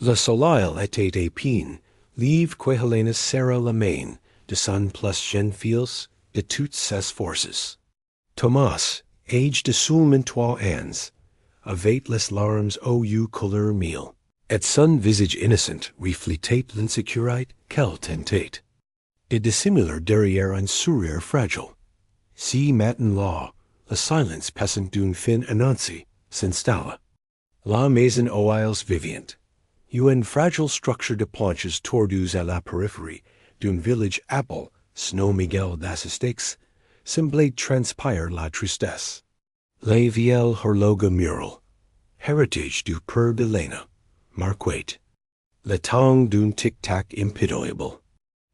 Le soleil était épine, livre que Helena sera la main, de son plus jeune fils, de toutes ses forces. Thomas, age de seulement 3 ans, avait les larmes aux yeux couleur mille, et son visage innocent reflétait l'insécurité qu'elle tentait de dissimuler derrière un sourire fragile. Si maintenant-là, le silence passant d'une fin annoncée s'installe. La maison aux ailes vivantes, une fragile structure de planches tordues à la périphérie d'un village appelé Snow Miguel d'Assistex, semblait transpire la tristesse. Les vieilles horloges murales, héritage du père de Lena, marquait le temps d'un tic-tac impitoyable.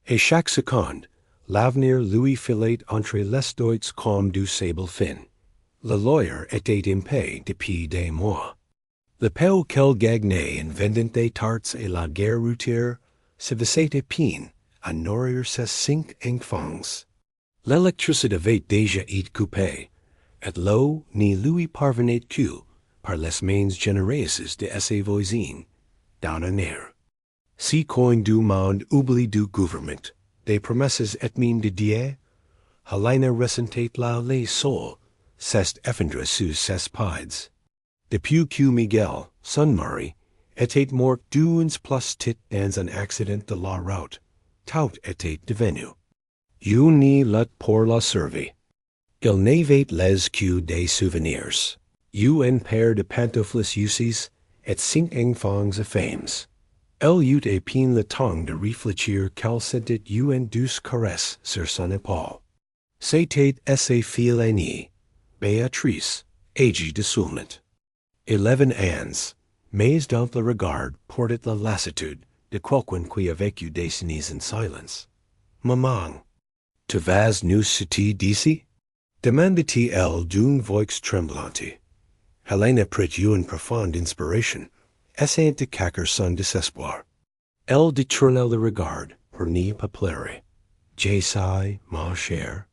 Et chaque seconde, l'avenir lui filait entre les doigts comme du sable fin. Le lawyer était impayé depuis des mois. Le peu qu'elle gagnait en vendant des tartes et la guerre routière suffisait à peine à nourrir ses 5 enfants. L'électricité avait déjà été coupée, et l'eau n'y lui parvenait que par les mains généreuses de ses voisins, dans un air. Si coin du monde oublie du gouvernement, des promesses et mines de Dieu, Helena ressentait là les sols, s'est effondré sous ses pieds. Depuis que Miguel, son mari, était mort deux ans plus tôt dans un accident de la route, tout était devenu. You n'y let pour la survie. Il n'avait les que des souvenirs. You un paire de pantoufles usis, et 5 enfants à femmes. Elle eut à peine le temps de réfléchir qu'elle sentait une douce caresse sur son épaule. C'était sa fille aînée, Béatrice, âgée de seulement 11 ans, mais dans le regard portait la lassitude de quelqu'un qui a vécu des années en silence. Maman, tu vas nous sortir d'ici? Demanda-t-elle d'une voix tremblante. Helena prit une profonde inspiration, essayant de cacher son désespoir. Elle détourna le regard pour n'y pas pleurer. Je sais, ma chère.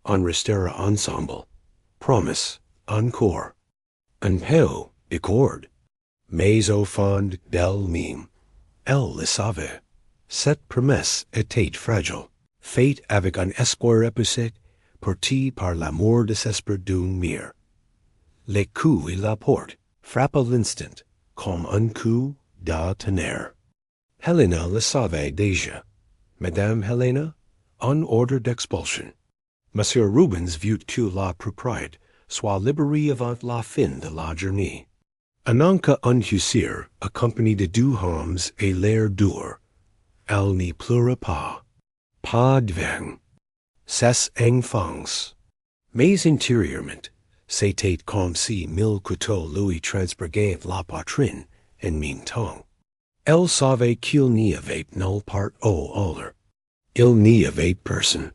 On restera ensemble. Promise, encore. Un peu de corde. Mais au fond d'elle-même, elle le savait. Cette promesse était fragile, faite avec un espoir époussé, porté par l'amour désespéré d'une mère. Les coups et la porte frappa l'instant, comme un coup de tonnerre. Helena le savait déjà. Madame Helena, en ordre d'expulsion. Monsieur Rubens vit que la propriété soit libérée avant la fin de la journée. Ananka unhussir, accompagné de 2 hommes et l'air dur. Elle n'y pleura pas. Pas de vin. Ses enfants. Mais intérieurement, c'était comme si 1000 couteaux lui transpergaient la poitrine en même temps. Elle savait qu'il n'y avait nulle part au hall. Il n'y avait personne.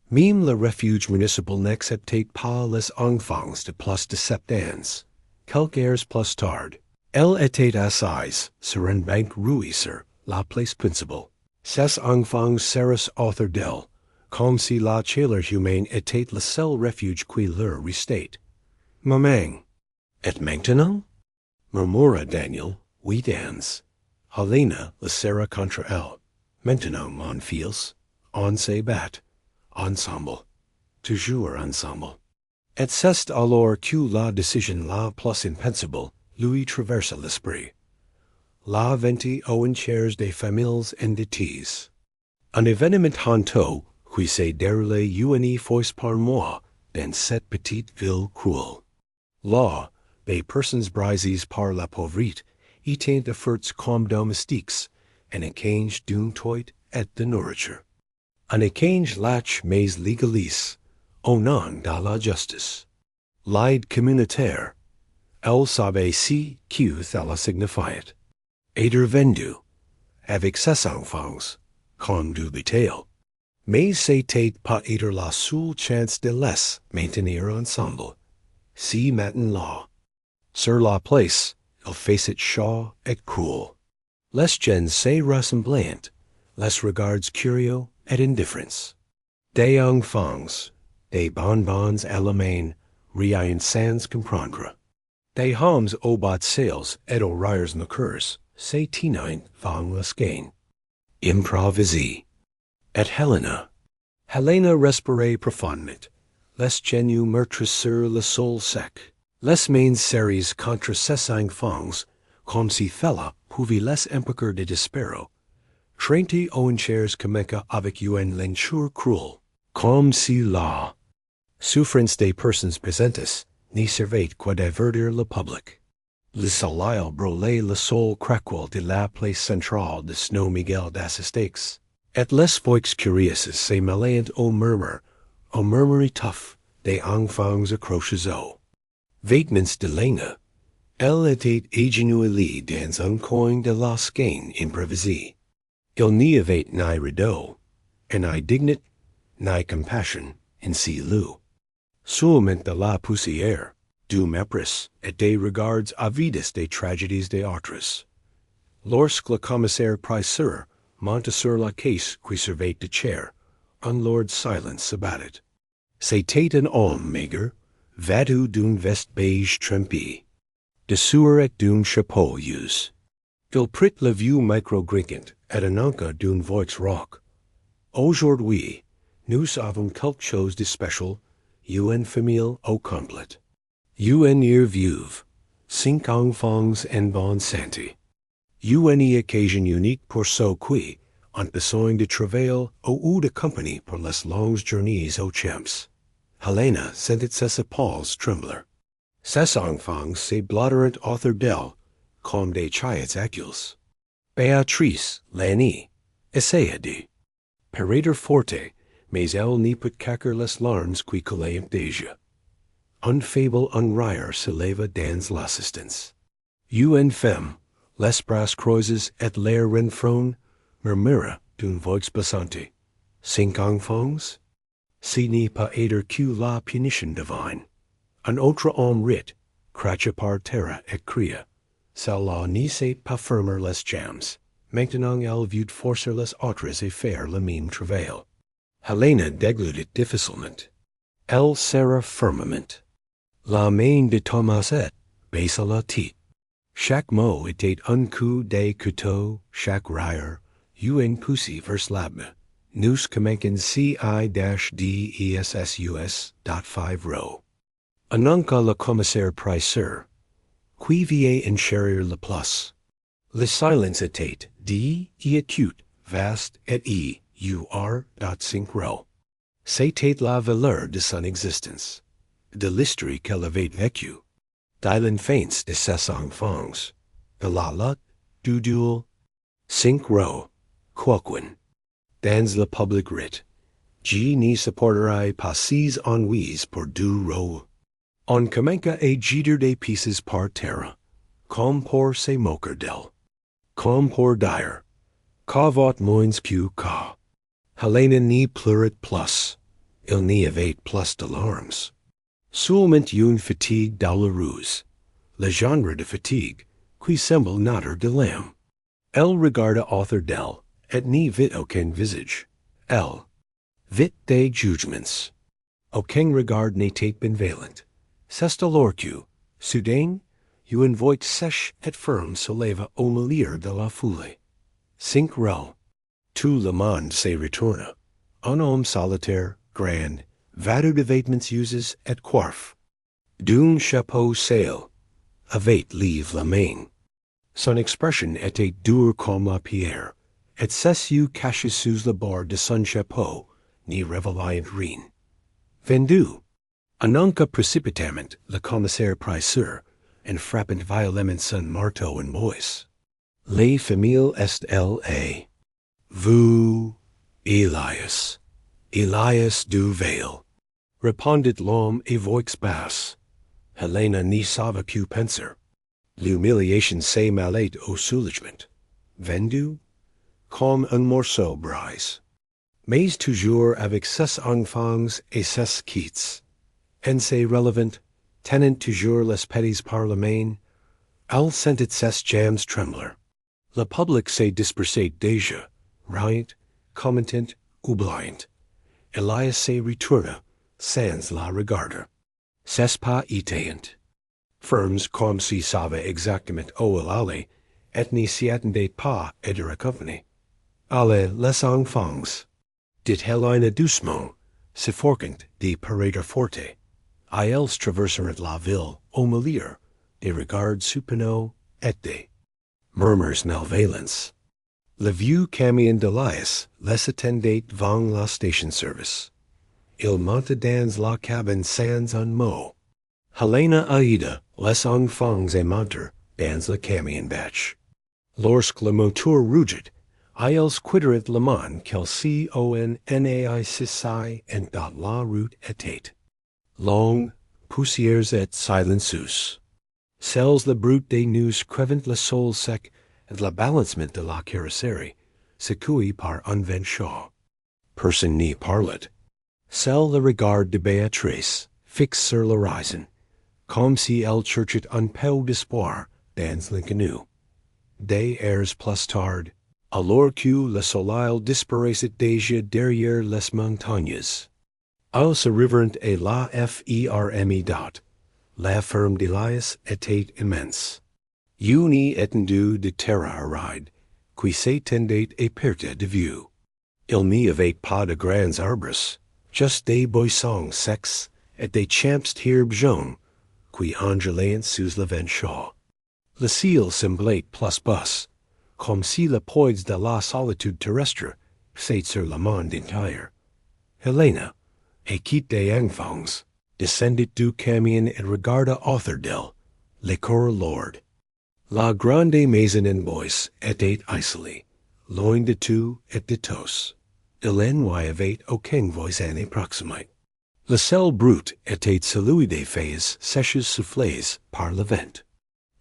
Même le refuge municipal n'acceptait pas les enfants de plus de 7 ans. Quelques heures plus tard, elle était assise sur un banc rouillé sur la place principale. Ses enfants seraient autour d'elle, comme si la chaleur humaine était le seul refuge qui leur restait. Maman, et maintenant? Murmura Daniel, 8 ans. Helena le serra contre elle. Maintenant, mon fils, on se bat. Ensemble. Toujours ensemble. Et c'est alors que la décision la plus impensable lui traversa l'esprit. La vente aux enchères des familles endetties. Un événement honteux qui s'est déroulé une fois par mois dans cette petite ville cruelle. Là, des personnes brisées par la pauvreté étaient offertes comme domestiques, en échange d'un toit et de nourriture. En échange lâche mais légaliste, au nom de la justice. L'aide communautaire, elle savait si que cela signifiait. Être vendu, avec ses enfants, comme du bétail. Mais c'était pas être la seule chance de les maintenir ensemble. Si maintenant, sur la place, il faisait chaud et cruel. Les gens se ressemblant, les regards curieux et indifferents. Des enfants, des bonbons à la main, rien sans comprendre. Des hommes au bas de sales et aux rires nokkurs, Se tinine vang lascain. Improvisi. Et Helena respire profundit, les genu meurtris sur le sol sec, les mains series contra sessing fangs, comme si fella pouvi les empereur de despero, trente enchères commeca avec un lenture cruel, comme si la souffrance des personnes presentes ni servait qu'à divertir le public. Le soleil brûlait le sol craquel de la place centrale de Snow Miguel d'Assistex, et les voix curieuses se mêlant au murmure tough des enfants accrochés aux vêtements de laine. Elle était agenouillée dans un coin de la skein improvisée. Il n'y avait ni rideau, ni dignité, ni compassion in si lieu. Seulement de la poussière, du mépris et des regards avides des tragédies des autres. Lorsque le commissaire Pricer monta sur la caisse qui servait de chair, un lourd silence s'abattit. C'était un homme maigre, vêtu d'une veste beige trempée, dessous et d'un chapeau usé. Il prit le vieux micro-grinquant et annonça d'une voix rauque. Aujourd'hui, nous avons quelque chose de spécial, une famille au complet. Une veuve, 5 enfants en bonne santé. Une occasion unique pour ceux qui, en besoin de travail ou de compagnie pour les longues journées aux champs. Helena sentit ses épaules trembler. Ses enfants se blotterent autour d'elle, comme des chiots acules. Béatrice, l'année, essaya de paraître forte, mais elle n'y put qu'accueillir les larmes qui coulaient déjà. Un faible rire se leva dans l'assistance. Une femme, les bras croisés et l'air renfrogné, murmura d'une voix bassante. 5 enfants? Ce n'est pas être que la punition divine. Un autre homme rit, cracha par terre et cria. Cela ne sait pas fermer les jambes. Maintenant elle veut forcer les autres à faire le même travail. Helena déglutit difficilement. Elle serra fermement. La main de Thomasette baissa la tête. Chaque mot était un coup de couteau, chaque rire, une poussée vers l'abîme. Nous commençons ci-dessus.5 Annonça le commissaire Pricer, qui vient enchérir le plus. Le silence était dit et acute, vaste et ur.5. C'était la valeur de son existence, de l'histoire qu'elle avait vécue, de l'enfance de ses enfants, de la lutte, du duel. 5. Quoiqu'un, dans le public rit, je ne supporterai pas ces ennuis pour 2 euros. On commença à jeter des pieces par terre, comme pour se moquer d'elle, comme pour dire, qu'avot moins que ka. Helena n'y pleurait plus, il n'y avait plus de larmes. Seulement une fatigue douloureuse, le genre de fatigue qui semble naître de l'âme. Elle regarda autour d'elle, et n'y vit aucun visage. Elle vit des jugements. Aucun regard n'était bienveillant. C'est alors que, soudain, une voix sèche et ferme se leva au milieu de la foule. 5. Tout le monde se retourna. Un homme solitaire, grand, vêtu de vêtements usés et coiffé, d'un chapeau sale, avait levé la main. Son expression était dure comme la pierre, et ses yeux cachés sous le bord de son chapeau n'y révélaient rien. Vendu. Annonça précipitamment le commissaire Pricer, en frappant violemment son marteau en bois. Les familles est L.A. Vous, Elias du Vale, répondit l'homme à voix basse. Helena n'y savait plus penser. L'humiliation se mêlait au soulagement. Vendu? Comme un morceau brise. Mais toujours avec ses enfants et ses quittes. En se relevant, tenant toujours les petits par la main, elle sentit ses jambes trembler. Le public se dispersait déjà, riant, commentant, oubliant. Elias se retourna, sans la regarder. Ses pas étaient, firmes comme s'il savait exactement où il allait, et ni s'attendait pas à de compagnie. Alle les enfants. Dit Helena doucement, se forquant de paraître forte. Ils traversèrent la ville au milieu des regards supinaux et des murmures malveillants. Le vieux camion de l'Ias les attendait devant la station service. Il monta dans la cabine sans un mot. Helena aida les enfants et montèrent dans le camion batch. Lorsque le moteur rugit, ils quittèrent le monde qu'ils connaissaient et dans la route était long, poussières et silencieuses. Celles le brut des nues crevant le sol sec et le balancement de la carrosserie, secoué par un vent chaud. Personne n'y parlait. Seul le regard de Béatrice, fixe sur l'horizon, comme si elle cherchait un peu d'espoir dans l'inconnu. Des heures plus tard, alors que le soleil disparaissait déjà derrière les montagnes, ils arrivèrent à la ferme. La ferme de l'Ias était immense. Une étendue de terre aride, qui s'étendait à perte de vue. Il n'y avait pas de grands arbres, juste des buissons secs et des champs d'herbes jaunes, qui ondulaient sous le vent chaud. Le ciel semblait plus bas, comme si le poids de la solitude terrestre pesait sur le monde entier. Helena, quitte des enfants, descendit du camion et regarda autour d'elle, le corps lourd. La grande maison en bois était isolée, loin de tout et de tous. Il n'y avait aucun voisin proximité. Le seul brut était celui des feuilles sèches soufflées par le vent.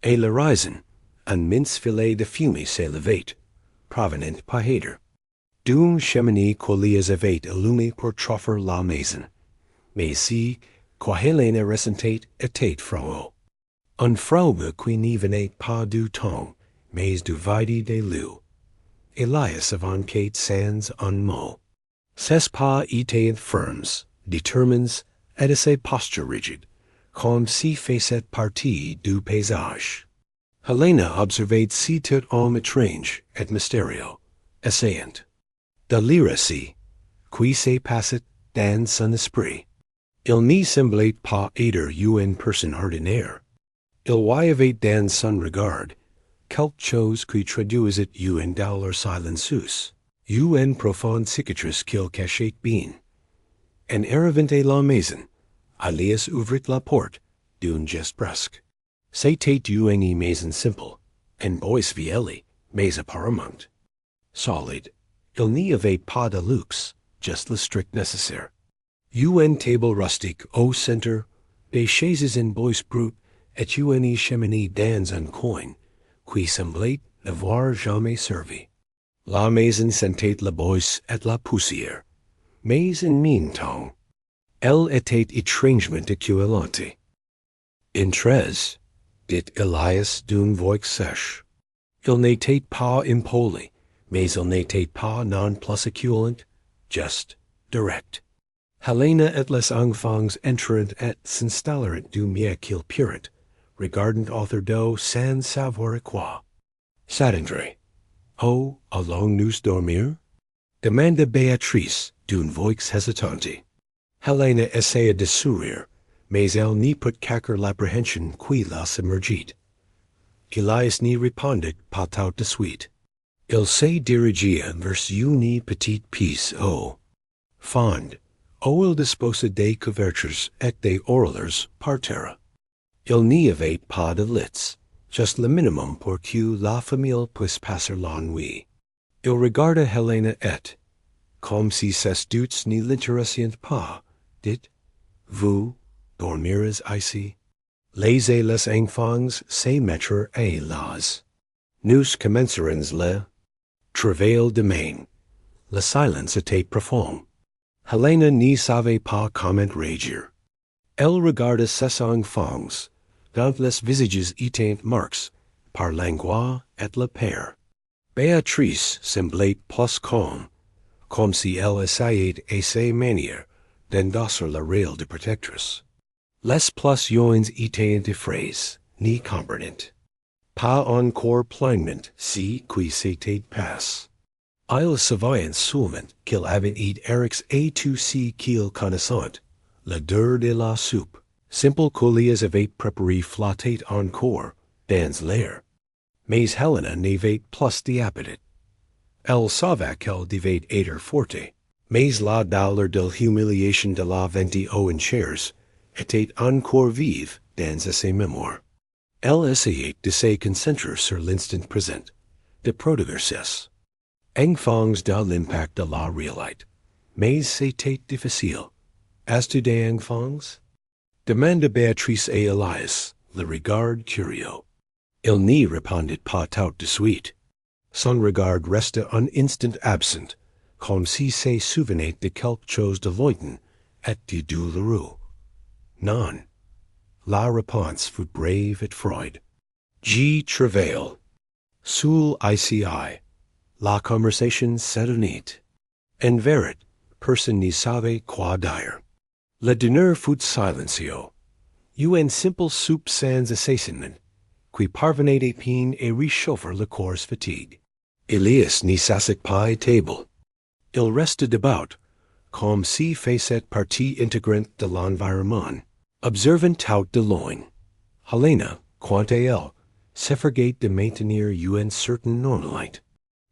Et l'horizon, un mince filet de fumée s'élevait, provenant pas-aider. D'une cheminée qu'Olias avait allumée pour chauffer la maison. Mais si, quoi Helena ressentait était froid. Un froid qui n'y venait pas du temps, mais du vide des lieux. Elias avançait sans un mot. Ses pas étaient fermes, déterminés et ses postures rigides, comme si faisait partie du paysage. Helena observait si tout homme étrange et mystérieux, essayant de lire si, qui se passait dans son esprit. Il n'y semblait pas être une personne ordinaire. Il y avait dans son regard quelque chose qui traduisait une douleur silencieuse, une profonde cicatrice qu'il cachait bien. En arrivant à la maison, Elias ouvrit la porte d'un geste brusque. C'était une maison simple, en bois vieille, mais apparemment solide. Il n'y avait pas de luxe, juste le strict nécessaire. Une table rustique au centre, des chaises en bois brut et une cheminée dans un coin, qui semblait n'avoir jamais servi. La maison sentait le bois et la poussière, mais en même temps, elle était étrangement acculante. Entrez, dit Elias d'une voix sèche. Il n'était pas impoli, mais il n'était pas non plus acculant, juste direct. Helena et les enfants entrèrent et s'installèrent du mieux qu'ils purent, regardant autour d'eux sans savoir quoi. S'attendre. Oh, allons-nous dormir? Demanda Béatrice d'une voix hésitante. Helena essaya de sourire, mais elle n'y put qu'accueillir l'apprehension qui la submergit. Elias n'y répondit pas tout de suite. Il se dirigeait vers une petite pièce fonde, où il disposait des couvertures et des oreillers par terre. Il n'y avait pas de lits, juste le minimum pour que la famille puisse passer la nuit. Il regarda Helena et, comme si ses doutes n'y l'intéressaient pas, dit, vous dormirez ici? Laissez les enfants se mettre à l'âge. Nous commencerons le travail demain. Le silence était profond. Helena n'y savait pas comment réagir. Elle regarda ses enfants, dont les visages étaient marqués par l'angoisse et la peur. Béatrice semblait plus calme, comme si elle essayait à ses manières d'endosser le rôle de protectrice. Les plus jeunes étaient effrayés, ni comprenant. pas encore pleinement, si qui c'était passe. Il savait seulement qu'il avait et Eric's A2C qu'il connaissant, l'odeur de la soupe, simple colliers avait préparé flottait encore, dans l'air. Mais Helena n'avait plus d'appétit. Elle savait qu'elle devait être forte, mais la douleur de l'humiliation de la vente aux enchères était encore vive dans ses mémoires. Elle essayait de se concentrer sur l'instant présent, de prodiguer ses enfants de l'impact de la réalité, mais c'était difficile. As-tu des enfants? Demanda Béatrice et Elias, le regard curieux. Il n'y répondit pas tout de suite. Son regard resta un instant absent, comme si se souvenait de quelque chose de lointain et de douloureux. Non. La réponse fut brève et froide. J. travail. Sul ici. La conversation s'éteignit. En vérité, personne n'y savait quoi dire. Le dîner fut silencieux. Une simple soupe sans assaisonnement, qui parvenait à peine à réchauffer le corps fatigué. Elias n'y s'assit pas à table. Il resta debout, comme si faisait partie intégrante de l'environnement, observant tout de loin. Helena, quant à elle, s'efforçait de maintenir une certaine normalité.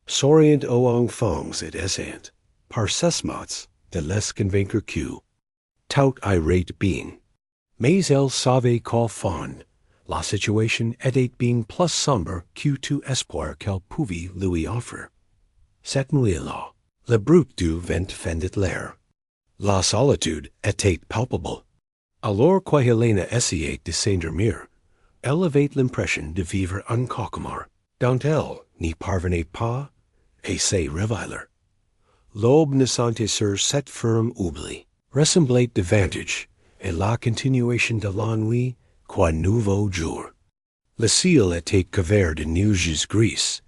Souriant aux enfants et essayant, par ses mots, de les convaincre que tout irait bien. Mais elle savait qu'au fond, la situation était bien plus sombre que tout espoir qu'elle pouvait lui offrir. Cette nuit-là, le bruit du vent fendait l'air. La solitude était palpable. Alors qu'Helena essayait de s'endormir, elle avait l'impression de vivre un cauchemar, dont elle n'y parvenait pas à se réveiller. L'aube naissante sur cette ferme oubli ressemblait davantage à la continuation de l'ennui qu'un nouveau jour. Le ciel était couvert de nuages gris,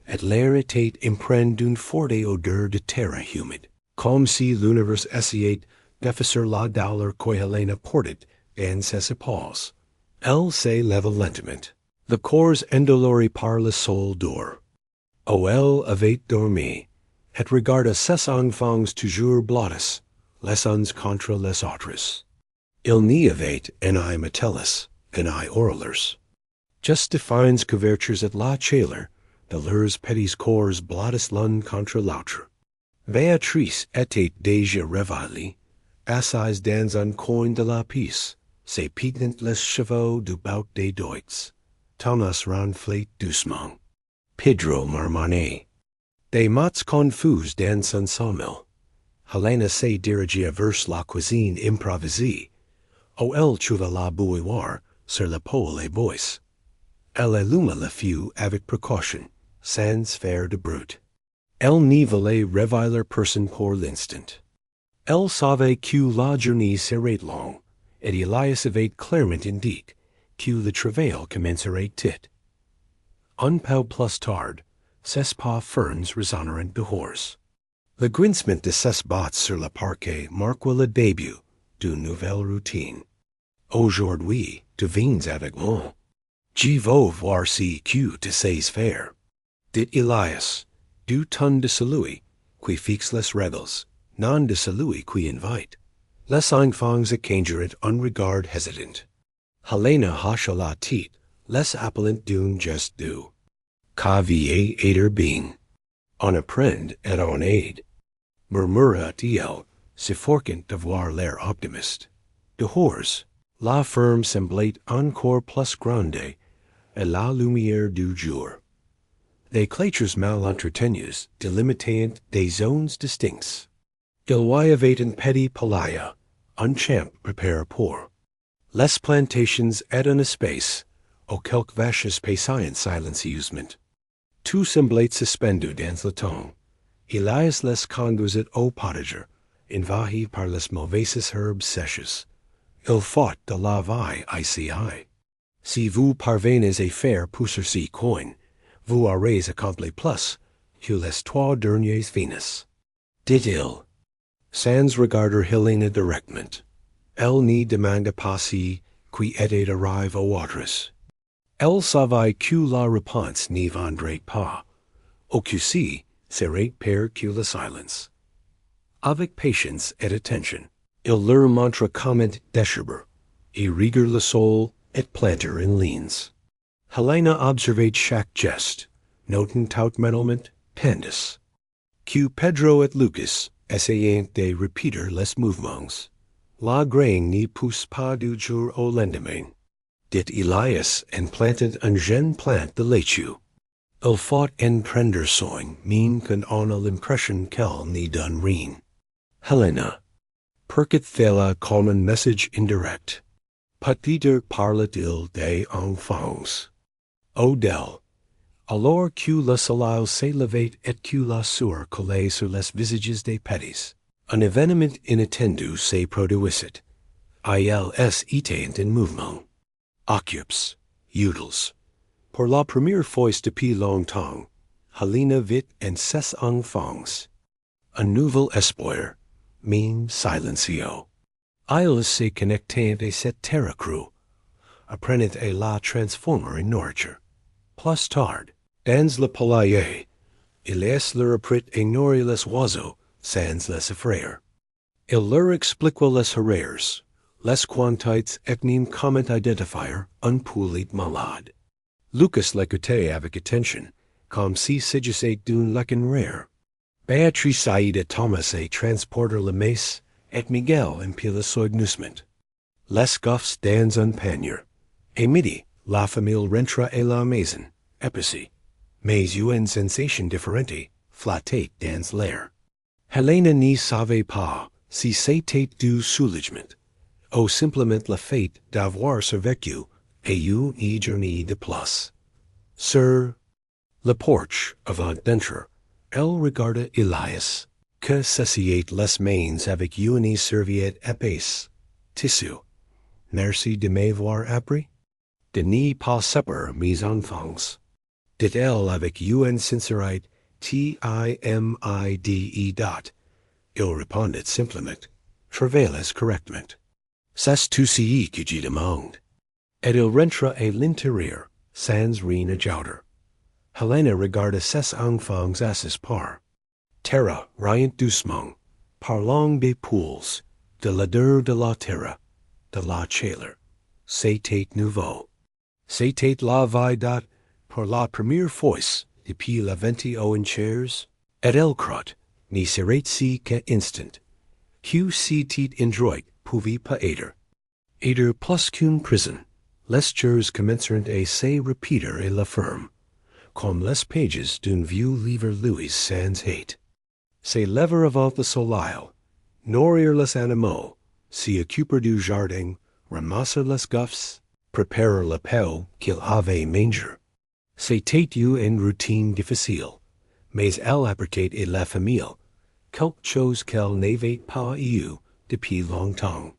et l'air était imprégné d'une forte odeur de terre humide, comme si l'univers essayait d'effacer la douleur qu'Helena portait dans ses épaules. Elle se leva lentement, le corps endolori par le sol d'or. Oh, elle avait dormi, et regarda ses enfants toujours blottes, les uns contre les autres. Il n'y avait un eye metellus, un eye orlers. Just de fines couvertures at la chaleur, de leurs petits corps blottes l'un contre l'autre. Béatrice était déjà réveillée, assise dans un coin de la pièce, ses piquant les cheveux du bout des doigts. Thomas renflait doucement. Pedro marmonnait. Des mots confus dans son sommeil. Helena se dirigeait vers la cuisine improvisée, où elle trouva la bouilloire sur l'épaule et boisse. Elle alluma le feu avec précaution, sans faire de bruit. Elle n'y voulait réveiller personne pour l'instant. Elle savait que la journée serait longue, et Elias avait clairement indiqué que le travail commencerait tôt. Un peu plus tard, ses pas fermes résonnèrent dehors. Le grincement de ses bottes sur le parquet marqua le début d'une nouvelle routine. Aujourd'hui, tu viens avec moi. Je veux voir si que tu sais faire. Dit Elias, du ton de celui qui fixe les règles, non de celui qui invite. Les enfants échangèrent un regard hésitant. Helena hocha la tête, les appelant d'un geste doux. Qu'avait être bien. On apprend et on aide. Murmura-t-il, s'efforçant d'avoir l'air optimiste. Dehors, la ferme semblait encore plus grande, et la lumière du jour. Les clôtures mal entretenues délimitaient des zones distinctes. Il y avait un petit poulailler, un champ préparé pour les plantations et un espace où quelques vaches paissaient silencieusement. Tout semblait suspendu dans le temps. Elias les conduisit au potager, envahi par les mauvaises herbes sèches. Il faut de la vie ici. Si vous parvenez à faire pousser ces coins, vous aurez accompli plus que les 3 dernières Vénus. Dit-il, sans regarder Helena directement. Elle n'y demanda pas si qui était arrivé aux autres. Elle savait que la réponse n'y vendrait pas. Au QC, serait père que la silence. Avec patience et attention, il leur montre comment déchirer, et rigueur le sol, et planter in liens. Helena observait chaque geste, notant tout ménalement, pendus. Que Pedro et Lucas essayant de repeater les mouvements. La graine n'y pousse pas du jour au lendemain. Dit Elias en planted un jeune plant de laitue. Il faut en prendre soin, mine qu'on a l'impression qu'elle n'y donne rien. Helena. Perquit thela comme un message indirect. Peut-être parle-t-il des enfants. Odell. Alors que le soleil s'élevait et que la sueur coulait sur les visages des petits, un événement inattendu se produisit. Ils étaient en mouvement. Occupes, utils. Pour la première fois depuis longtemps, Helena vit en ses enfants. Un nouvel espoir, même silencio. Ils se connectaient à cette terre crue, apprenant à la transformer en nourriture. Plus tard, dans le poulailler, il leur apprit à nourrir les oiseaux sans les effrayer. Il leur expliqua les horaires, les quantités et même comment identifier un poulet malade. Lucas l'écoutait avec attention, comme si s'agissait d'un leçon rare. Béatrice aida Thomas à transporter la messe, et Miguel emplit le soignousement. Les goffs dans un panier. À midi, la famille rentra à la maison, épicée, mais une sensation différente, flattait dans l'air. Helena n'y savait pas si c'était du soulagement, ou simplement le fait d'avoir survécu à une journée de plus. Sur le porche avant d'entrer, elle regarda Elias, que s'assied les mains avec une serviette épaisse. Tissu. Merci de m'avoir appris. De n'y pas séparer mes enfants. Dit-elle avec une sincérité timide. Il répondit simplement, travaillez correctement. C'est tout ce que je demande. Et il rentra à l'intérieur, sans rien ajouter. Helena regarda ses enfants à ses part. Terra riant doucement, parlant des poules, de l'odeur de la terre, de la chaleur. C'était nouveau. C'était la vie dat, pour la première fois, depuis la 20 enchères, et elle crut, n'y serait-ce qu'un instant. Que c'était indroit pouvait pas être. Être plus qu'une prison, les jours commencèrent à se repeater et la ferme, comme les pages d'un vieux livre Louis sans hate. Se lever avant le soleil, nourrir les animaux, s'y occuper du jardin, ramasser les goffs, préparer le pain qu'il avait mangé. C'était une routine difficile, mais elle apportait à la famille quelque chose qu'elle n'avait pas eu depuis longtemps.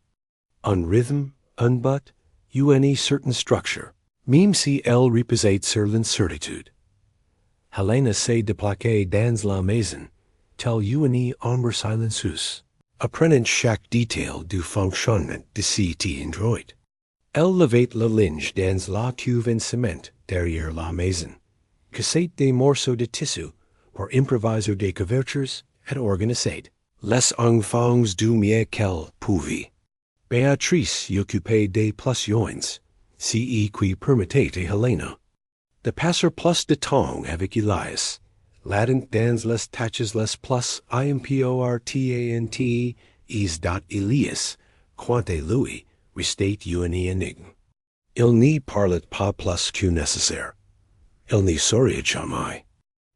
Un rythme, un but, une certaine structure, même si elle reposait sur l'incertitude. Helena se déplaçait dans la maison, telle une ombre silencieuse, apprenant chaque détail du fonctionnement de cet endroit. Elle levait le linge dans la cuve en ciment derrière la maison, cassait des morceaux de tissu pour improviser des couvertures et organiser les enfants du mieux qu'elle pouvait. Béatrice y occupait des passions, ce qui permettait à Helena de passer plus de temps avec Elias, ladant dans les tâches les plus importantes is dat Elias, quant à lui, restait une énigme. Il n'y parlait pas plus que nécessaire. Il n'y souriait jamais.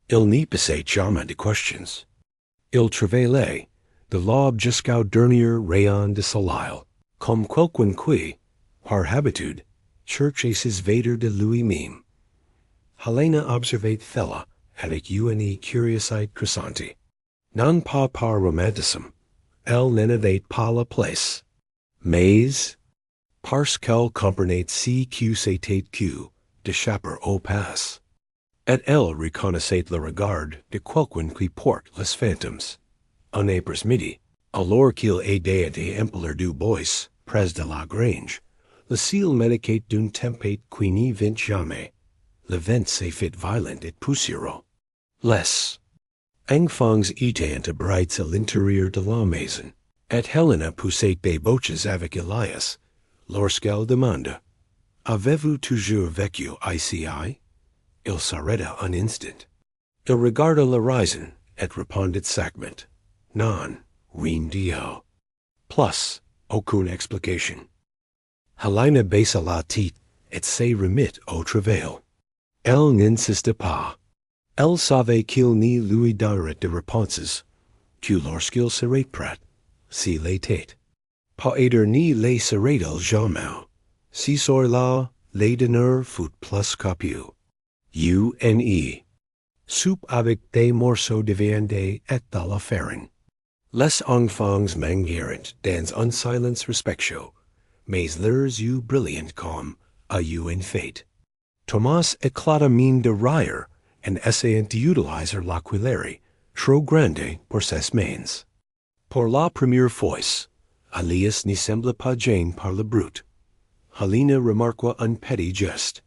Il n'y posait jamais de questions. Il travaillait de l'aube jusqu'au dernier rayon de soleil, comme quelqu'un qui, par habitude, cherchait ses vêtements de lui-même. Helena observait Thella avec une curiosité crescente. Non pas par romantisme, elle n'en avait pas la place, mais parce qu'elle comprenait ce que c'était que d'échapper au passé. Et elle reconnaissait le regard de quelqu'un qui porte les fantômes. Un après-midi, alors qu'il aidait à emplir du bois près de la grange, Le ciel medicate d'un tempête qui n'y vint jamais. Le vent se fit violent et poussiéreux. Les enfants étaient brights à l'intérieur de la maison, et Helena poussait des boches avec Elias, lorsqu'elle demanda, Avez-vous toujours vécu ici? Il s'arrêta un instant. Il regarda l'horizon, et répondit saclement, Non, rien du tout. Plus, aucune explication. Helena baissa la tête, et se remit au travail. Elle n'insista pas. Elle savait qu'il n'y lui donnerait de réponses que lorsqu'il serait prêt, s'il était. Peut-être ni les serait-il jamais. Si sur là, le dîner fut plus copieux. U.N.E. Soupe avec des morceaux de viande et de la farine. Les enfants mangèrent dans un silence respectueux, mais leurs yeux brillants comme a eu en fait. Thomas éclata mine de rire en essayant d'utiliser l'aquilère, trop grande pour ses mains. Pour la première fois, Elias n'y semble pas gêné par le brute. Helena remarqua un petit geste.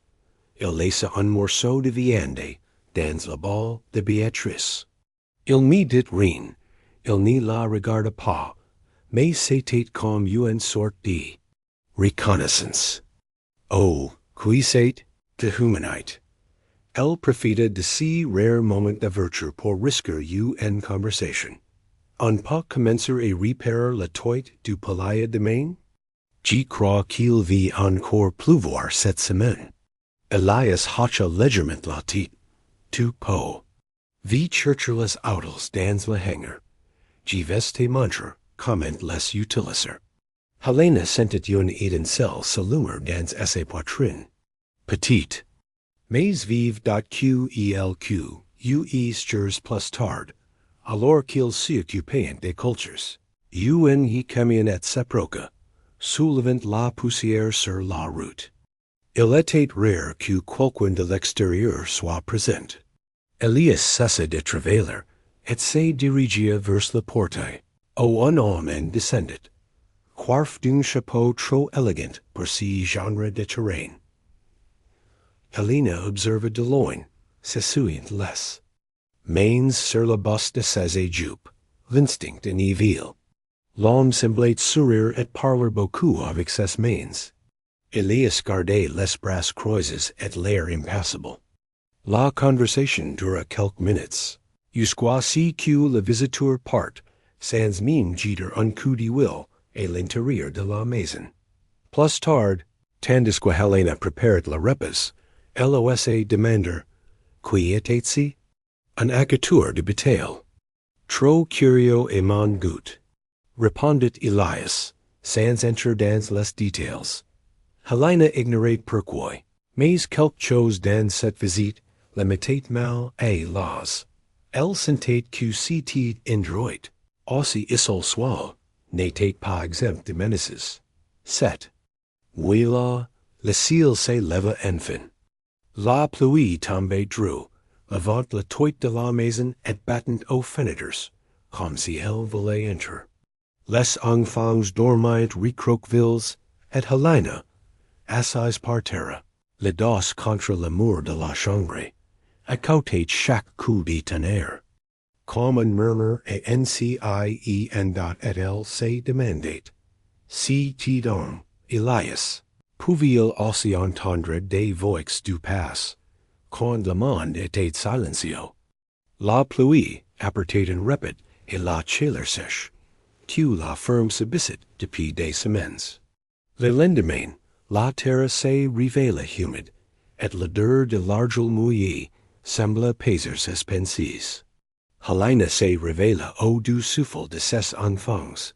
Il laissa un morceau de viande dans la bol de Béatrice. Il n'y dit rien, il n'y la regarda pas, mais c'était comme une sorte de reconnaissance. Oh, qui c'est de humanité. Elle profita de si rare moment de virtue pour risquer une conversation. On peut commencer à repérer la toit du palais de Maine? J'y crois qu'il vit encore pleuvoir cette semaine. Elias hocha légèrement la tête. Tu peux. Vi chercher les auto's dans le hangar. J'y veste montre, comment les utiliser. Helena sentit une étincelle s'allumer dans ses poitrines. Petite. Mais vive .qelq, usters plus tard, alors qu'il s'occupait des cultures. Y camionnet s'approcha, soulevant la poussière sur la route. Il était rare que quelqu'un de l'extérieur soit présent. Elias cessa de travailler, et se dirigia vers la porte. Un homme descendit, coiffé d'un chapeau trop élégant pour ce genre de terrain. Helena observa de loin, s'essuyant les mains sur la bosse de ses jupes, l'instinct en evil. L'homme semblait sourire et parler beaucoup avec ses mains. Elias gardait les bras croisés et l'air impassible. La conversation dura quelques minutes, jusqu'à ce que le visiteur parte, sans même jeter un coup d'huile à l'intérieur de la maison. Plus tard, tandis que Helena préparait le repas, LOSA demanda, Qui était-ce? Un acheteur de bétail. Trop curieux et mon goût. Répondit Elias, sans entrer dans les détails. Helena ignorait pourquoi, mais quelque chose dans cette visite la mettait mal à l'aise. Elle sentait que c'était indroit, aussi il soit, n'était pas exempt de menaces. 7. Oui là, le ciel se leva enfin. La pluie tombait drou, avant la toit de la maison et battant aux fenêtres, comme si elle voulait entrer. Les enfants dormaient recroquevilles, et Helena, assise par terre, le dos contre le mur de la chambre, écoutait chaque coup de tonnerre. Comme un murmure et et elle se demandait, si donc, Elias, pouvait-il aussi entendre des voix du passé, quand le monde était silencieux? La pluie apportait un répit et la chaleur sèche, que la ferme subissait depuis des semaines. Le lendemain, la terre se révéla humide, et l'odeur de l'argile mouillé sembla peser ses pensées. Helena se révéla au doux souffle de ses enfants,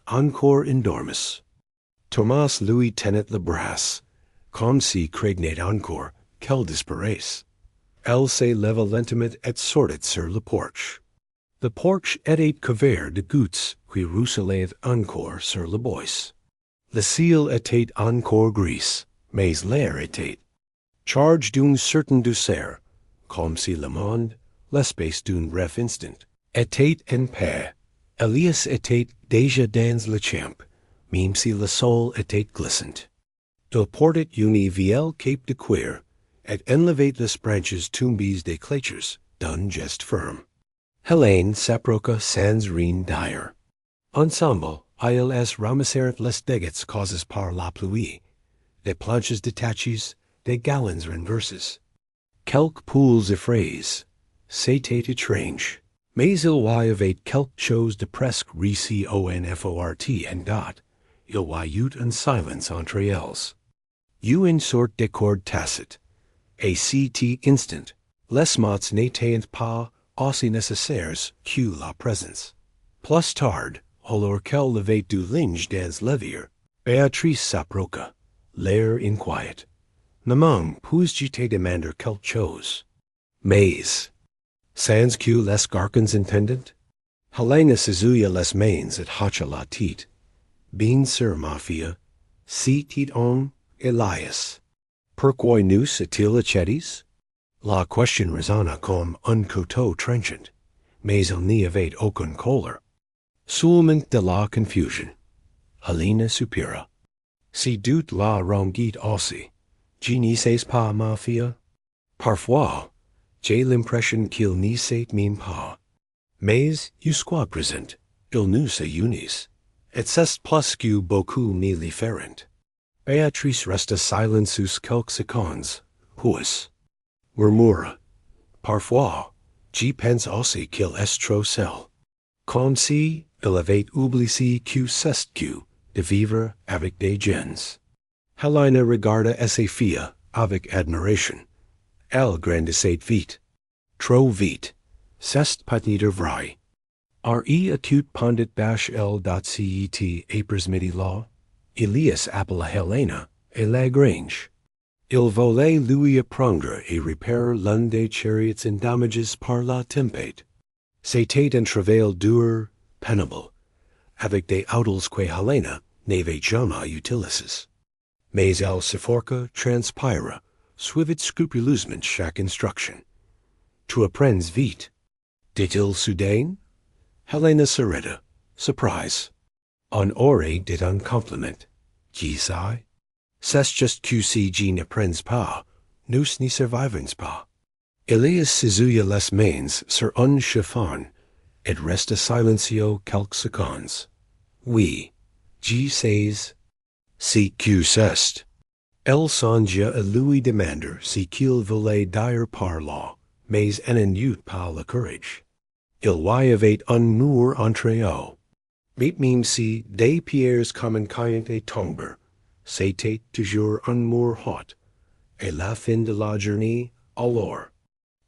encore endormis. Thomas lui tenait le bras, comme si craignait encore qu'elle disparaisse. Elle se leva lentement et sortit sur le porche. Le porche était couvert de gouttes qui ruisselaient encore sur le bois. Le ciel était encore gris, mais l'air était chargé d'une certaine douceur, comme si le monde, l'espace d'un bref instant, était en paix. Elias était déjà dans le champ, même si le sol était glissant. Il portet uni viel cape de queer, et enlevate les branches tumbes des clatures, dun gest firm. Helene saproca sans rien dire. Ensemble, ils ramassèrent les dégâts causés par la pluie, des planches détachées, des galons renversés. Quelques poules effrays, c'était étrange, mais il y avait quelque chose de presque réconfort and dot, il y eut un silence entre elles. Une sorte d'accord tacite, et cet instant, les mots n'étaient pas aussi nécessaires que la présence. Plus tard, alors qu'elle levait du linge dans l'évier, Béatrice s'approcha, l'air inquiet. Maman, puis-je te demander quelque chose? Mais, sans que les garçons entendent, Helena s'essuya les mains et hocha la tête. Bien sûr, ma fille, c'était un Elias. Pourquoi nous est-il achètes? La question résonna comme un couteau tranchant, mais il n'y avait aucune colère. Seulement de la confusion. Helena soupira. Si doute la ronguit aussi. Je ne sais pas, ma fille. Parfois, j'ai l'impression qu'il n'y sait même pas. Mais, jusqu'à présent, il nous se unissent. Et c'est plus que beaucoup me différent. Béatrice resta silente sous quelques secondes, puis murmura. Parfois, je pense aussi qu'il est trop seul. Comme si il avait oublié que c'est que de vivre avec des gens. Helena regarda ses filles avec admiration. Elle grandissait vite. Trop vite. C'est peut-être vrai. Acute pendant bash cet après-midi là, Elias appela Helena et Lagrange. Il voulait lui apprendre et réparer l'un des chariots endommagés par la tempête. C'était un travail dur, pénible, avec des outils que Helena n'avait jamais utilisés. Mais elle s'efforça, transpira, suivit scrupuleusement chaque instruction. Tu apprends vite, dit-il soudain. Helena s'arrêta, surprise. On aurait dit un compliment. Qui sait? C'est juste que si je n'apprends pas, nous n'y survivons pas. Elias s'essuya les mains sur un chiffon, et resta silencieux quelques secondes. Oui, je sais. Si que c'est. Elle songea à lui demander si qu'il voulait dire par là, mais elle n'eut pas le courage. Il y avait un mur entre eux. Même si des pierres communiquaient et tombèrent, c'était toujours un mur haut. Et la fin de la journée, alors,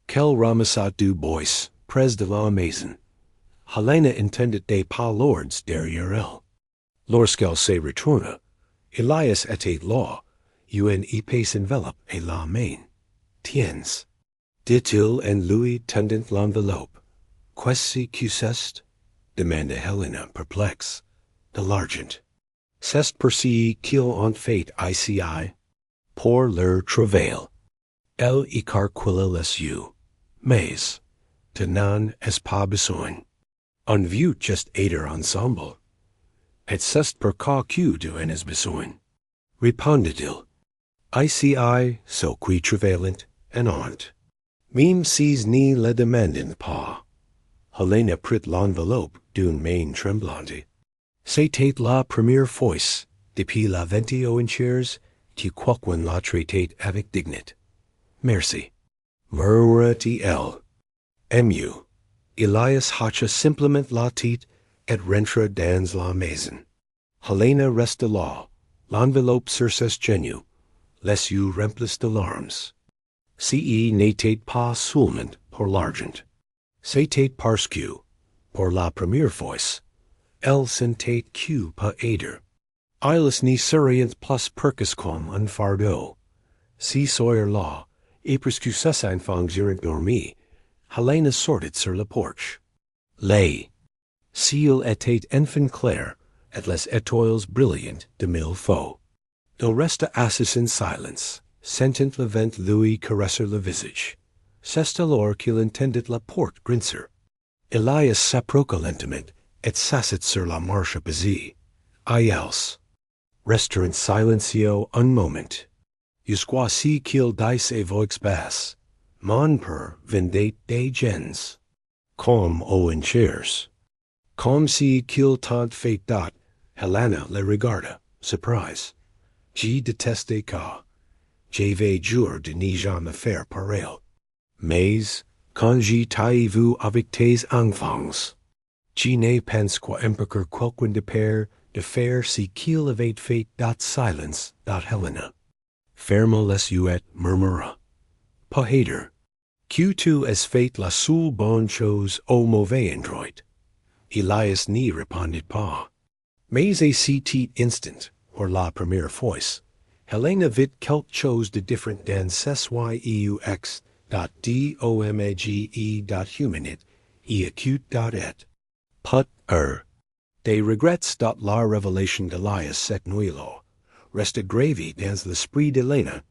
qu'elle ramassa du bois, près de la maison. Helena entendait des pas lourds derrière elle. Lorsqu'elle se retourna, Elias était là, une épaisse enveloppe et la main. Tiens, dit-il en lui tendant l'enveloppe. Qu'est-ce que c'est? Demanda Helena, perplexe. De l'argent. C'est pour ce qu'il en fait ici, pour leur travail. Elle écarquilla les yeux. Mais, tu n'en es pas besoin. On veut juste aider ensemble. Et c'est pour quoi que tu en es besoin. Répondit-il. Ici, so qui travaillant, en ont. Même s'ils ne le demandent pas. Helena prit l'enveloppe d'une main tremblante. C'était la première fois, depuis la 20 enchères, que quelqu'un la traitait avec dignité. Merci. Murmura-t-elle. Ému. Elias hocha simplement la tête et rentra dans la maison. Helena resta là, l'enveloppe sur ses genoux, les yeux remplis de larmes. Ce n'était pas seulement pour l'argent. C'était parce que, pour la première fois, elle sentait que peut aider. Ils n'y serions plus percus comme un fardeau. Si soir-là, et puisque ses enfants eurent dormi, Helena sortit sur le porche. Les ciel était enfin clair, et les étoiles brillantes de mille feux. Il resta assis in silence, sentant le vent lui caresser le visage. C'est alors qu'il entendit la porte grincer. Elias s'approcha lentement et s'assit sur la marche opposée. Ayels. Restaurant silencio un moment. Jusquoici qu'il dice et voix basse. Mon per vendate des gens. Comme aux enchères. Comme si qu'il tant fait dot. Helena le regarda, surprise. J déteste ka. J'avais jure de n'y jamais faire pareil. Mais, quand j'y vu avec tes enfants, je ne pense qu'empereur quelqu'un de faire si qu'il avait fait dot silence dot Helena. Ferme les yeux murmura. Pas hater. Que tu es fait la seule bonne chose au mauvais endroit. Elias n'y répondit pas. Mais à cet instant, pour la première fois, Helena vit quelque chose de différent dans seux dot domage dot humanit et acute dot et. Put des regrets dot la révélation d'Elias cette nuit-là restait gravée dans l'esprit d'Helena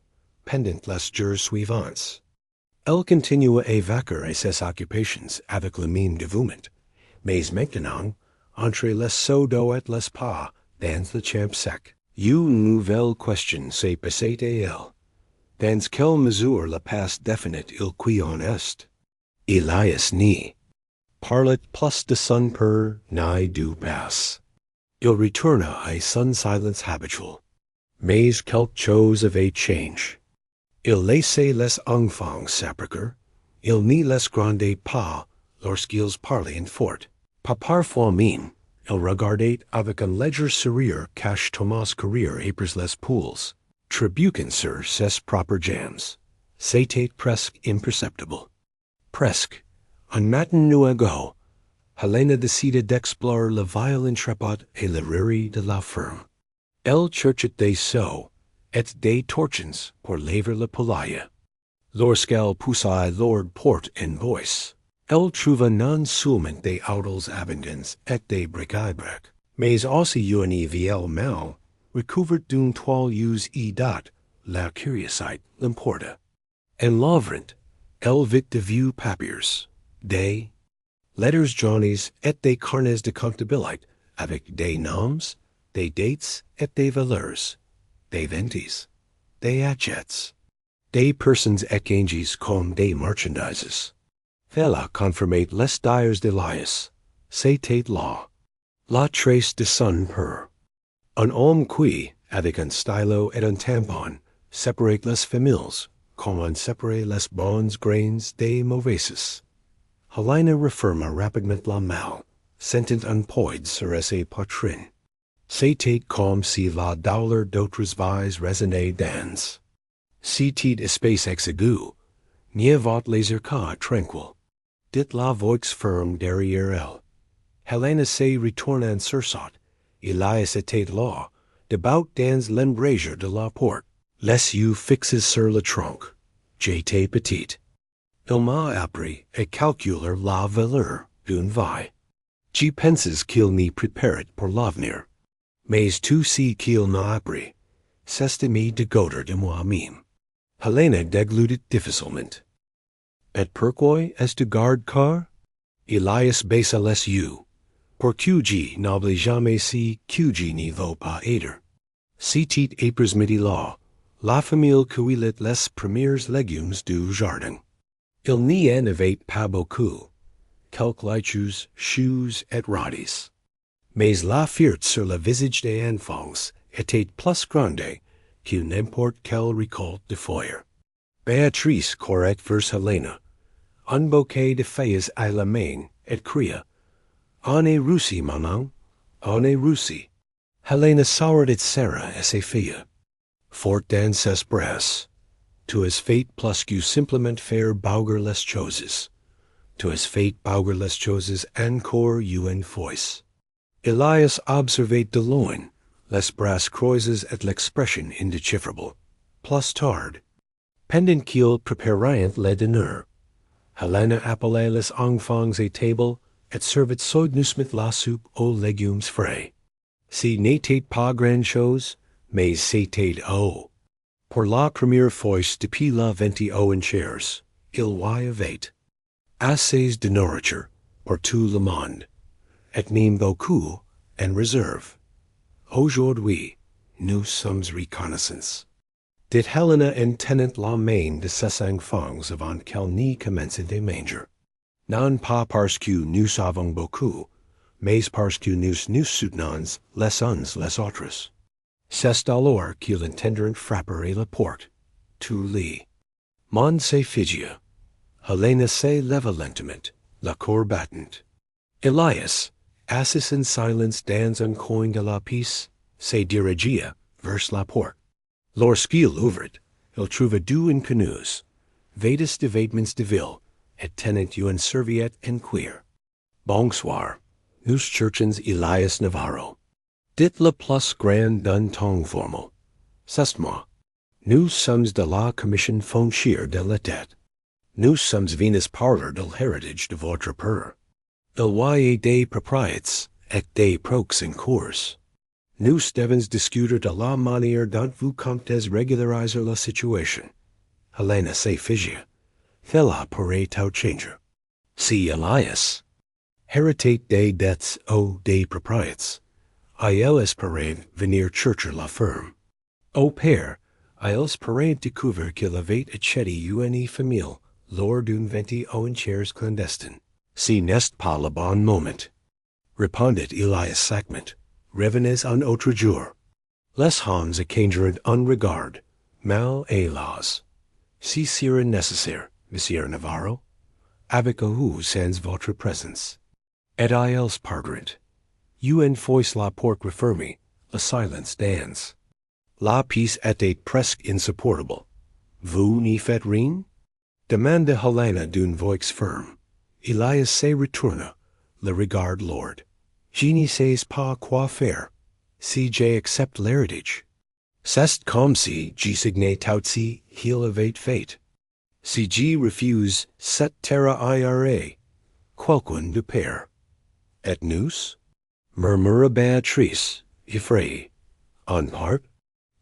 pendant les jours suivants. Elle continua à vaquer à ses occupations avec le mine dévouement, mais maintenant, entre les seaux et les pas, dans le champ sec, une nouvelle question s'est passée à elle. Dans quelle mesure la passe définite il qui en est? Elias n'y parlet plus de son père ni du passe. Il retourna à son silence habituel. Mais quelque chose avait changé. Il laissait les enfants s'approcher. Il n'y les grandait pas lorsqu'ils parlaient fort. Pas parfois même, il regardait avec un léger sourire cache Thomas courir après les poules, trébuchant sur ses propres jambes. C'était presque imperceptible. Presque. Un matin nouveau, Helena décida d'explorer le violent trépot et le riri de la ferme. Elle cherchait des seaux et des torchons pour laver le poulailler. Lorsqu'elle poussa leur porte en voice, elle trouva non seulement des outils abondants et des bric-à-brac, mais aussi une vieille malle recouverte d'une toile usée et dot la curiosité l'emporta. En l'ouvrant, elle vit de vieux papiers, des letters jaunies et des carnets de comptabilité avec des noms, des dates et des valeurs, des ventes, des achètes, des personnes échanges comme des marchandises. Cela confirmait les dires d'Elias. C'était là. La trace de son père. Un homme qui, avec un stylo et un tampon, séparait les familles, comme on séparait les bons grains des mauvaises. Helena referma rapidement la malle, sentant un poids sur sa poitrine. C'était comme si la douleur d'autres vies résonnait dans cet espace exigu, n'y avait les cas tranquilles. Dit la voix ferme derrière elle. Helena se retourna en sursaut. Elias était là, debout dans l'embrasure de la porte, les yeux fixés sur le tronc. J'étais petite. Il m'a appris à calculer la valeur d'une vie. J'y pensais qu'il m'y préparait pour l'avenir. Mais tout ce qu'il m'a appris, c'est de me dégoûter de moi-même. Helena déglutit difficilement. Et pourquoi est-ce garde car? Elias baissa les yeux. Pour que je n'oublie jamais si que je n'y veux pas aider. C'était après midi là, la famille cueillit les premiers légumes du jardin. Il n'y en avait pas beaucoup. Quelques laitues, choux et radis. Mais la fierté sur le visage des enfants était plus grande que n'importe quelle récolte de feuilles. Béatrice courait vers Helena, un bouquet de feuilles à la main, et cria, On est roussi, maman, on est roussi. Helena sourit Sarah et ses filles. Fort dans ses bras. Tu es fait plus que simplement faire bauger les choses. Tu es fait bauger les choses encore une fois. Elias observait de loin les bras croisés et l'expression indéchiffrable. Plus tard, pendant qu'il préparait le dîner, Helena appelait les enfants à table et servait soigneusement la soupe aux légumes frais. Ce n'était pas grand-chose, mais c'était haut. Pour la première fois depuis la vente aux enchères, il y avait assez de nourriture pour tout le monde, et même beaucoup en réserve. Aujourd'hui, nous sommes reconnaissance. Dit Helena en tenant la main de ses enfants avant qu'elle n'y commence des manger. Non pas parce que nous avons beaucoup, mais parce que nous soutenons les uns les autres. C'est alors qu'ils entendront frapper la porte. Tout lit. Monde se figia. Helena se leva lentement, la cour battant. Elias, assis in silence dans un coin de la pièce, se dirigia vers la porte. Lorsqu'il ouvrit, il trouva deux inconnus, vêtus de vêtements de ville, et tenant une serviette en cuir. Bonsoir, nous cherchons Elias Navarro. Dit le plus grand d'un ton formal. C'est moi. Nous sommes de la commission foncière de la tête. Nous sommes venus parler de l'héritage de votre père. Il y a des propriétés et des procs en cours. Nous devons discuter de la manière dont vous comptez régulariser la situation. Helena se figia. Cela pourrait tout changer. Si Elias héritait des dettes ou des propriétés, il espérait venir chercher la ferme. Au père, il espérait découvrir qu'il avait acheté une famille lors d'une vente aux enchères clandestine. Si n'est pas le bon moment. Répondit Elias saclement. Revenez un autre jour. Les hommes échangeront un regard, mal et las. Si sera nécessaire, Monsieur Navarro, avec vous sans votre présence. Et ils partirent. Une fois la porte refermée, le silence dans. La pièce était presque insupportable. Vous n'y faites rien? Demanda Helena d'une voix ferme. Elias se retourna, le regard lourd. Je ne sais pas quoi faire, si j'accepte l'héritage. C'est comme si je signais tout ce qu'il avait fait. Si je refuse cette terre ira, quelqu'un de père. Et nous? Murmura Béatrice, effrayée. En part,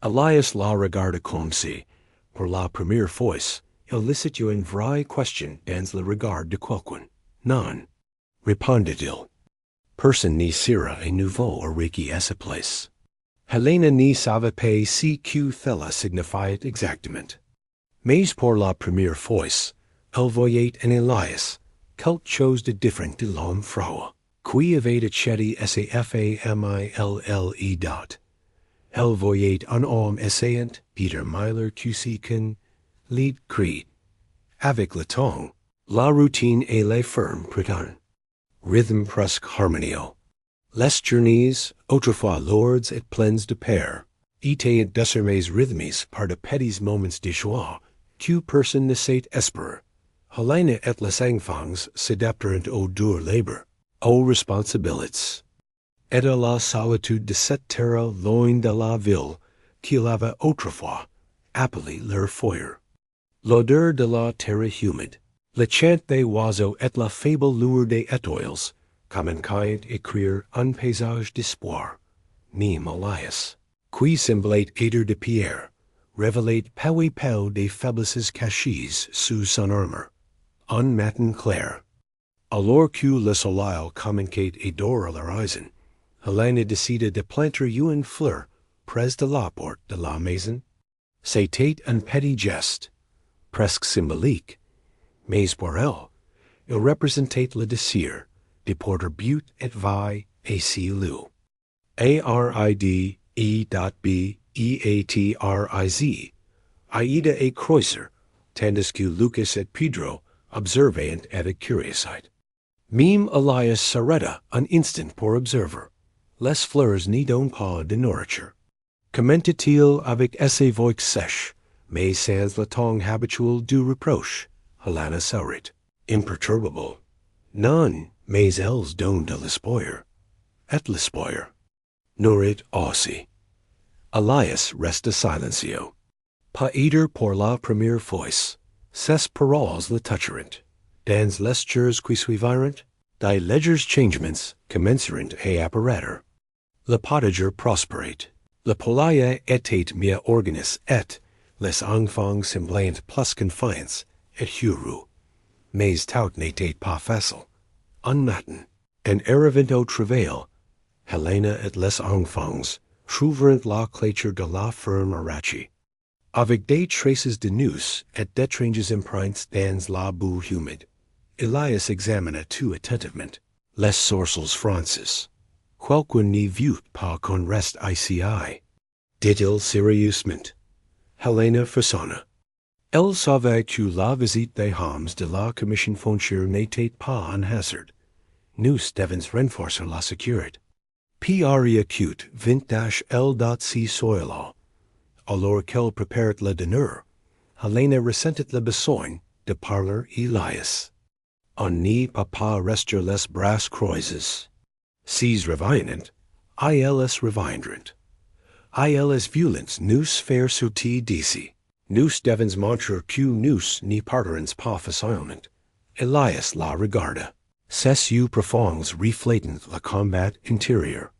Elias la regarda comme si, pour la première fois, il laissait une vraie question dans le regard de quelqu'un. Non, répondit-il. Personne n'y sera à nouveau arrivé à sa place. Helena n'y savait pas ce que cela signifiait exactement. Mais pour la première fois, elle voyait en Elias quelque chose de différent de l'homme froid, qui avait acheté SAFAMILLE dot. Elle voyait un homme essayant, Peter Myler Cusican, lead cri. Avec le temps, la routine et les fermes printemps. Rhythm presque harmonieux. Les journées, autrefois lourdes et pleines de père, étaient désormais rythmées par de petits moments de joie que personne ne sait espérer. Helena et les enfants s'adapteront au dur labeur, aux responsabilités. Et à la solitude de cette terre loin de la ville qu'ils avaient autrefois appelée leur foyer. L'odeur de la terre humide, le chant des oiseaux et la faible lueur des étoiles commençaient à écrire un paysage d'espoir. Même Elias, qui semblait être de pierre, révélait peu à peu des faiblesses cachées sous son armure. Un matin clair, alors que le soleil commençait à dorer l'horizon, Helena décida de planter une fleur près de la porte de la maison. C'était un petit geste, presque symbolique, mais pour elle, il représentait le désir de porter but et vie à ces lieux. ARIDE.BEATRIZ, Aida et Kreuzer, tandis que Lucas et Pedro observaient avec curiosité. Même Elias s'arrêta un instant pour observer. Les fleurs n'y donnent pas de nourriture. Commentait-il avec assez voix sèche, mais sans le ton habituel du reproche. Helena sourit, imperturbable. Non, mais elles donnent de l'espoir. Et l'espoir nourrit aussi. Elias resta silencieux. Pas aider pour la première fois. Ses paroles le toucheront. Dans les jours qui suivirent, des légers changements commenceront à apparaître. Le potager prospérait. Le poulailler était mieux organisé et les enfants semblaient plus confiants et heureux. Mais tout n'était pas facile. Un matin, en arrivant au travail, Helena et les enfants trouverant la clôture de la ferme arachi. Avec des traces de nous et d'étranges empreintes dans la boue humide. Elias examina tout attentivement. Les sourcils Francis. Quelqu'un n'y vit pas qu'on reste ici. Dit-il sérieusement. Helena frissonna. Elle savait que la visite des hommes de la commission foncière n'était pas un hasard. Nous devons renforcer la sécurité. Puis acute vint-l.c soila. Alors qu'elle préparait le dîner, Helena ressentit le besoin de parler Elias. On n'y peut pas rester les bras croisés. S'ils reviennent, ils reviendront. Ils violents nous faire sortir d'ici. Nous devons montrer que nous n'y partirons pas facilement. Elias la regarda. Ses yeux profonds reflétant le combat intérieur.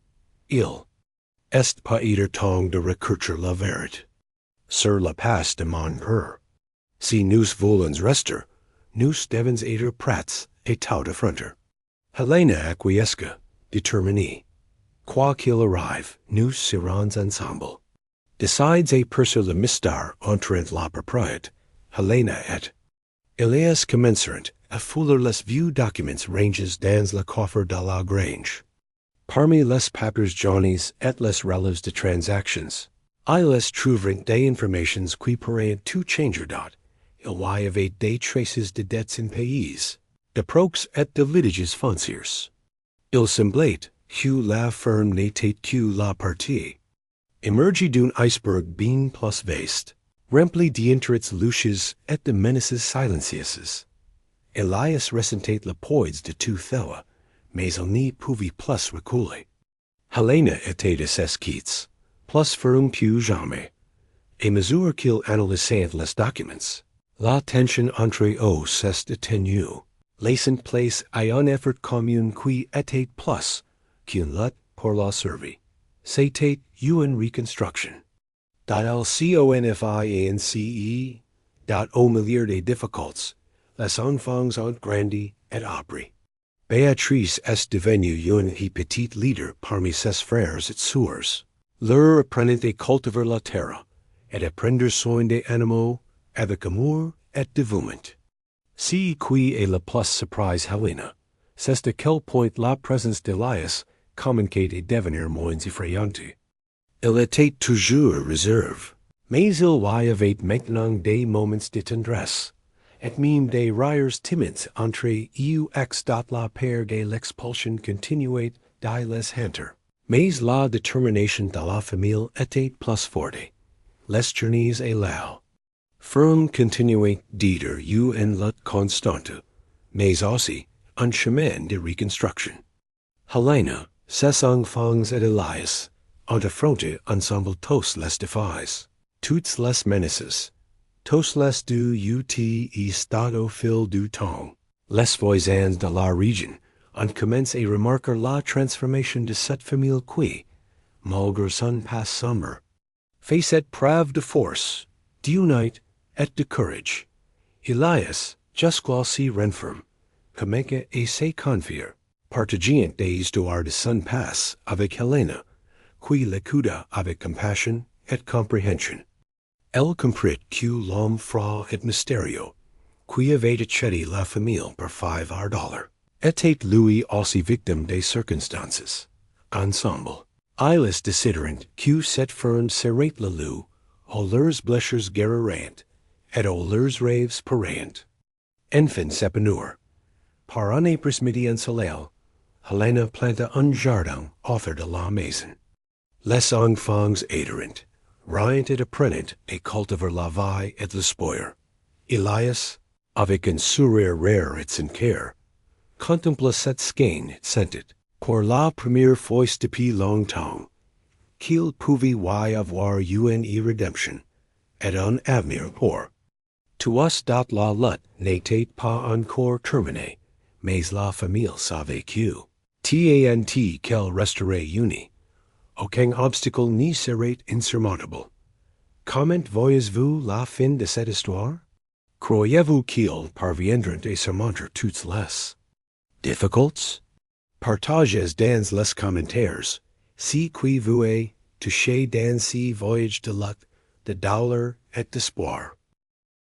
Il est pas temps de rechercher la vérité. Sur la place de mon père. Si nous voulons rester, nous devons être prêts et tout affronter. Helena acquiesca, déterminée. Quoi qu'il arrive, nous serons ensemble. Decides à percer le mystère entre la propriété, Helena et Elias commenceront à fouiller les vieux documents rangés dans le coffre de la grange. Parmi les papiers jaunes et les relèves de transactions, ils trouveront des informations qui pourraient tout changer dot. Il y avait des traces de dettes in pays, de procs et de litiges fonciers. Il semblait que la ferme n'était que la partie. Émergé d'un iceberg bien plus vaste, rempli d'intérêts louches et de menaces silencieuses. Elias ressentait le poids de tout cela, mais il n'y pouvait plus reculer. Helena était de ses quittes, plus ferme que jamais. À mesure qu'il analysait les documents, la tension entre eux s'est détenue, laissant place à un effort commun qui était plus qu'une lutte pour la survie. C'était une reconstruction. Confinance, au milieu des difficultés, les enfants ont grandi et appris. Béatrice est devenue une petite leader parmi ses frères et sœurs. Leur apprenait à cultiver la terre, et à prendre soin des animaux, avec amour et dévouement. Si qui est le plus surprise Helena, c'est à quel point la présence d'Elias commençait à devenir moins effrayante. Il était toujours réservé, mais il y avait maintenant des moments de tendresse, et même des rires timides entre eux la peur de l'expulsion continuait de les hanter. Mais la détermination de la famille était plus forte. Les journées et là. Ferme continuait d'être une lutte constante, mais aussi un chemin de reconstruction. Helena, ses enfants et Elias ont affronté ensemble tous les défis, toutes les menaces, tous les et stade au fil du temps. Les voisins de la région ont commencé à remarquer la transformation de cette famille qui, malgré son passé sombre, faisait preuve de force, d'unité et de courage. Elias, jusqu'à renferme, commença à se confier, partageant des histoires de son passé avec Helena, qui l'écouta avec compassion et compréhension. Elle comprit que l'homme froid et mystérieux, qui avait acheté la famille pour $5, était lui aussi victime des circonstances. Ensemble, ils décideront que cette ferme serait le lieu où leurs blessures guériront et où leurs rêves pourraient enfin s'épanouir. Par un après-midi ensoleillé, Helena planta un jardin autour de la maison. Les enfants adhérent, riant et apprenant à cultiver la vie et l'espoir. Elias, avec un sourire rare et sincère, contempla cette scène et sentit, pour la première fois depuis longtemps, qu'il pouvait y avoir une rédemption et un avenir pour. Tous dot la lutte n'était pas encore terminée, mais la famille savait que, tant qu'elle resterait unie, aucun obstacle n'y serait insurmontable. Comment voyez-vous la fin de cette histoire? Croyez-vous qu'ils parviendront à surmonter toutes les difficultés? Partagez dans les commentaires si qui vous est touché d'Annecy voyage de luck, de douleur et d'espoir.